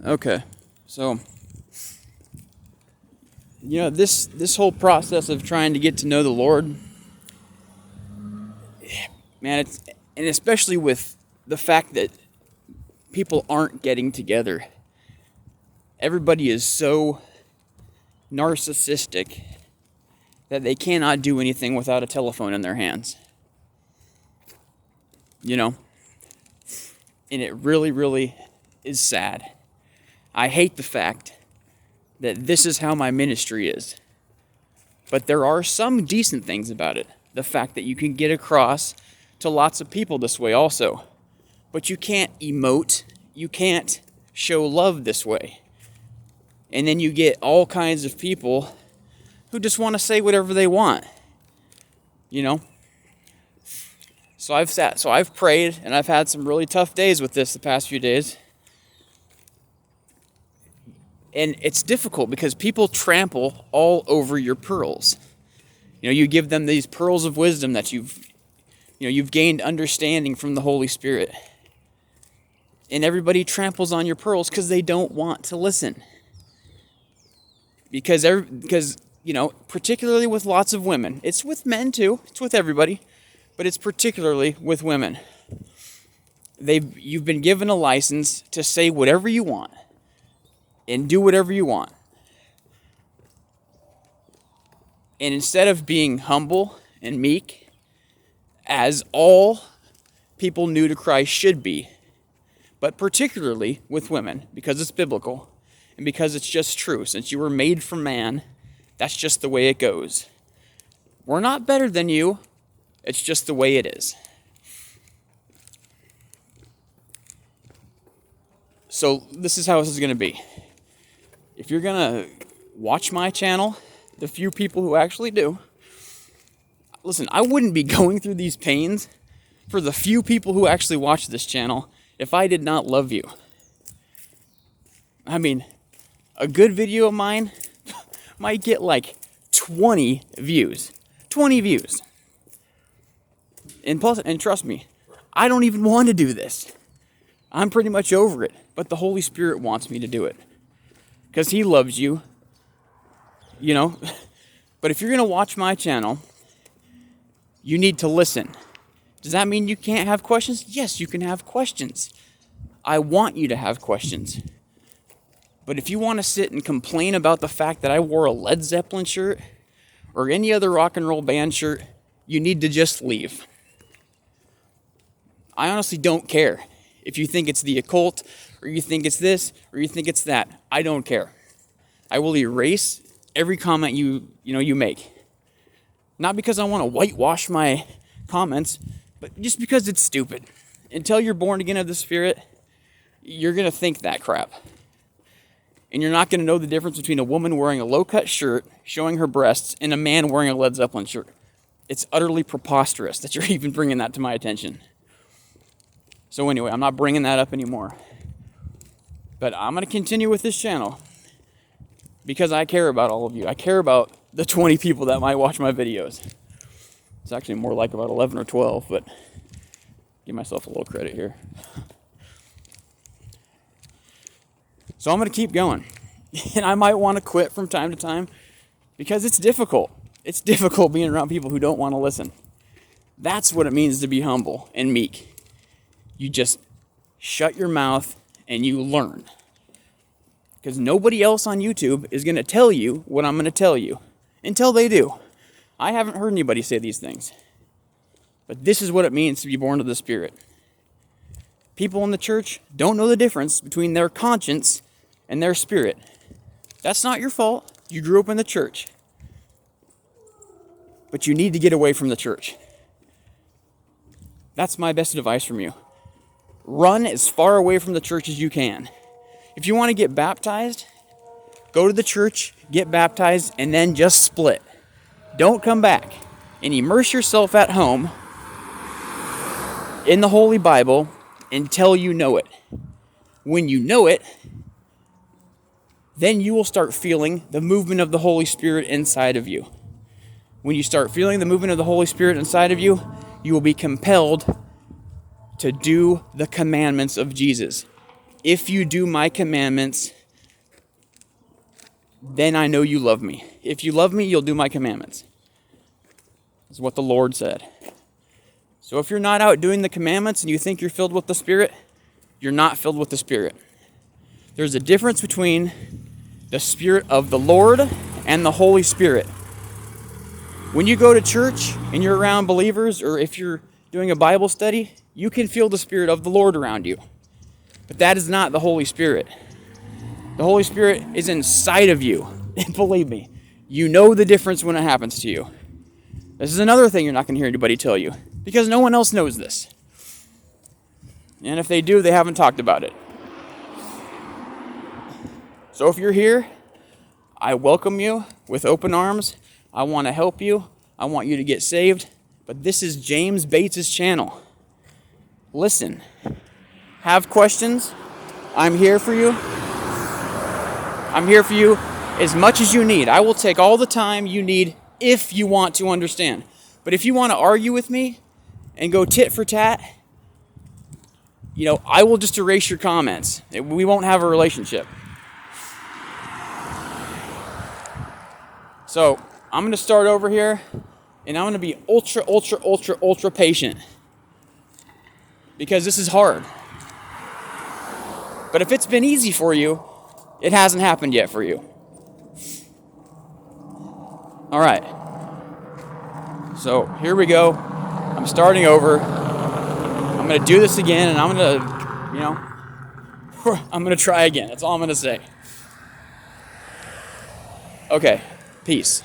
Okay, so this whole process of trying to get to know the Lord, man, and especially with the fact that people aren't getting together. Everybody is so narcissistic that they cannot do anything without a telephone in their hands. And it really, really is sad. I hate the fact that this is how my ministry is. But there are some decent things about it. The fact that you can get across to lots of people this way also. But you can't emote. You can't show love this way. And then you get all kinds of people who just want to say whatever they want. So I've prayed, and I've had some really tough days with this the past few days. And it's difficult because people trample all over your pearls. You give them these pearls of wisdom that you've gained understanding from the Holy Spirit. And everybody tramples on your pearls because they don't want to listen. Because particularly with lots of women. It's with men too. It's with everybody. But it's particularly with women. You've been given a license to say whatever you want and do whatever you want. And instead of being humble and meek, as all people new to Christ should be, but particularly with women, because it's biblical and because it's just true, since you were made for man, that's just the way it goes. We're not better than you. It's just the way it is. So this is how this is going to be. If you're going to watch my channel, the few people who actually do, listen, I wouldn't be going through these pains for the few people who actually watch this channel if I did not love you. I mean, a good video of mine might get like 20 views. 20 views. And trust me, I don't even want to do this. I'm pretty much over it. But the Holy Spirit wants me to do it. Because He loves you. But if you're going to watch my channel, you need to listen. Does that mean you can't have questions? Yes, you can have questions. I want you to have questions. But if you want to sit and complain about the fact that I wore a Led Zeppelin shirt or any other rock and roll band shirt, you need to just leave. I honestly don't care if you think it's the occult, or you think it's this, or you think it's that. I don't care. I will erase every comment you make. Not because I want to whitewash my comments, but just because it's stupid. Until you're born again of the Spirit, you're going to think that crap. And you're not going to know the difference between a woman wearing a low-cut shirt, showing her breasts, and a man wearing a Led Zeppelin shirt. It's utterly preposterous that you're even bringing that to my attention. So anyway, I'm not bringing that up anymore. But I'm going to continue with this channel because I care about all of you. I care about the 20 people that might watch my videos. It's actually more like about 11 or 12, but give myself a little credit here. So I'm going to keep going. And I might want to quit from time to time because it's difficult. It's difficult being around people who don't want to listen. That's what it means to be humble and meek. You just shut your mouth and you learn. Because nobody else on YouTube is going to tell you what I'm going to tell you until they do. I haven't heard anybody say these things. But this is what it means to be born of the Spirit. People in the church don't know the difference between their conscience and their spirit. That's not your fault. You grew up in the church. But you need to get away from the church. That's my best advice from you. Run as far away from the church as you can. If you want to get baptized, go to the church, get baptized, and then just split. Don't come back and immerse yourself at home in the Holy Bible until you know it. When you know it, then you will start feeling the movement of the Holy Spirit inside of you. When you start feeling the movement of the Holy Spirit inside of you, you will be compelled to do the commandments of Jesus. if you do my commandments, then I know you love me. If you love me, you'll do my commandments. That's what the Lord said. So if you're not out doing the commandments and you think you're filled with the Spirit, you're not filled with the Spirit. There's a difference between the Spirit of the Lord and the Holy Spirit. When you go to church and you're around believers, or if you're doing a Bible study, you can feel the Spirit of the Lord around you. But that is not the Holy Spirit. The Holy Spirit is inside of you. And believe me, you know the difference when it happens to you. This is another thing you're not going to hear anybody tell you, because no one else knows this. And if they do, they haven't talked about it. So if you're here, I welcome you with open arms. I want to help you. I want you to get saved. But this is James Bates' channel. Listen. Have questions? I'm here for you. I'm here for you as much as you need. I will take all the time you need if you want to understand. But if you want to argue with me and go tit for tat, I will just erase your comments. We won't have a relationship. So I'm going to start over here, and I'm going to be ultra patient, because this is hard. But if it's been easy for you, it hasn't happened yet for you. All right. So here we go. I'm starting over. I'm going to do this again, and I'm going to try again. That's all I'm going to say. Okay. Peace.